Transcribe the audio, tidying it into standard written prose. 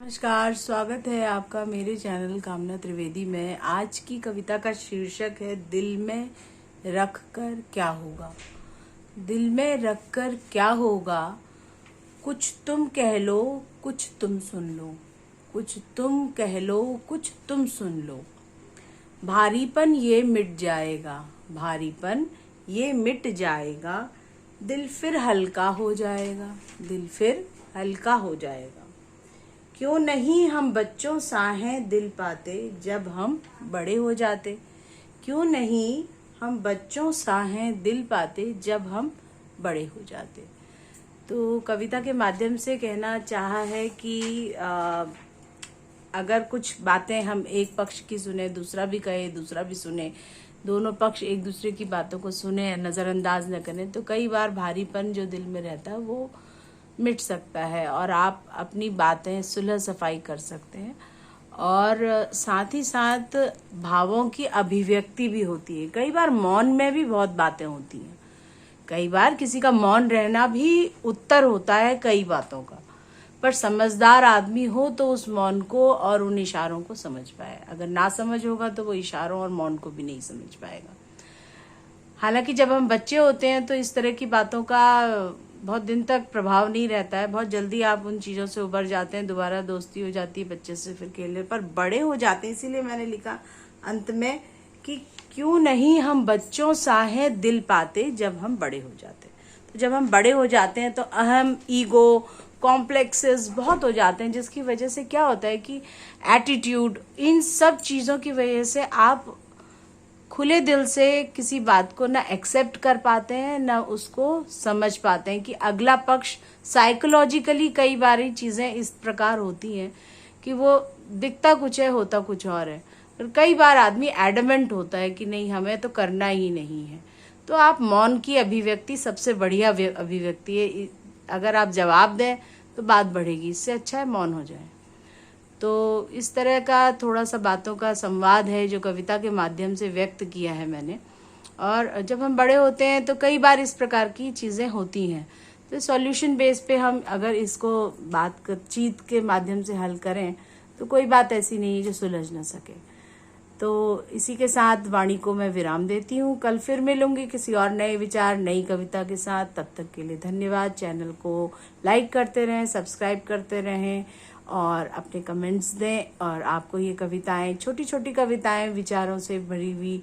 नमस्कार, स्वागत है आपका मेरे चैनल कामना त्रिवेदी में। आज की कविता का शीर्षक है दिल में रख कर क्या होगा। दिल में रख कर क्या होगा, कुछ तुम कह लो कुछ तुम सुन लो, कुछ तुम कह लो कुछ तुम सुन लो। भारीपन ये मिट जाएगा, भारीपन ये मिट जाएगा, दिल फिर हल्का हो जाएगा, दिल फिर हल्का हो जाएगा। क्यों नहीं हम बच्चों सा हैं दिल पाते जब हम बड़े हो जाते। क्यों नहीं हम बच्चों सा हैं दिल पाते जब हम बड़े हो जाते। तो कविता के माध्यम से कहना चाहा है कि अगर कुछ बातें हम एक पक्ष की सुने, दूसरा भी कहे, दूसरा भी सुने, दोनों पक्ष एक दूसरे की बातों को सुने, नज़रअंदाज न करें, तो कई बार भारीपन जो दिल में रहता है वो मिट सकता है और आप अपनी बातें सुलह सफाई कर सकते हैं। और साथ ही साथ भावों की अभिव्यक्ति भी होती है। कई बार मौन में भी बहुत बातें होती हैं। कई बार किसी का मौन रहना भी उत्तर होता है कई बातों का। पर समझदार आदमी हो तो उस मौन को और उन इशारों को समझ पाए। अगर ना समझ होगा तो वो इशारों और मौन को भी नहीं समझ पाएगा। हालांकि जब हम बच्चे होते हैं तो इस तरह की बातों का बहुत दिन तक प्रभाव नहीं रहता है। बहुत जल्दी आप उन चीज़ों से उबर जाते हैं, दोबारा दोस्ती हो जाती है बच्चे से फिर खेलने। पर बड़े हो जाते हैं, इसीलिए मैंने लिखा अंत में कि क्यों नहीं हम बच्चों सा हैं दिल पाते जब हम बड़े हो जाते हैं। तो जब हम बड़े हो जाते हैं तो अहम, ईगो, कॉम्प्लेक्सेस बहुत हो जाते हैं, जिसकी वजह से क्या होता है कि एटीट्यूड, इन सब चीज़ों की वजह से आप खुले दिल से किसी बात को ना एक्सेप्ट कर पाते हैं, ना उसको समझ पाते हैं कि अगला पक्ष साइकोलॉजिकली कई बार चीज़ें इस प्रकार होती हैं कि वो दिखता कुछ है, होता कुछ और है। और कई बार आदमी एडमेंट होता है कि नहीं, हमें तो करना ही नहीं है। तो आप मौन की अभिव्यक्ति सबसे बढ़िया अभिव्यक्ति है। अगर आप जवाब दें तो बात बढ़ेगी, इससे अच्छा है मौन हो जाए। तो इस तरह का थोड़ा सा बातों का संवाद है जो कविता के माध्यम से व्यक्त किया है मैंने। और जब हम बड़े होते हैं तो कई बार इस प्रकार की चीज़ें होती हैं। तो सॉल्यूशन बेस पे हम अगर इसको बातचीत के माध्यम से हल करें तो कोई बात ऐसी नहीं है जो सुलझ ना सके। तो इसी के साथ वाणी को मैं विराम देती हूँ। कल फिर मिलूंगी किसी और नए विचार, नई कविता के साथ। तब तक के लिए धन्यवाद। चैनल को लाइक करते रहें, सब्सक्राइब करते रहें और अपने कमेंट्स दें। और आपको ये कविताएं, छोटी छोटी कविताएं विचारों से भरी हुई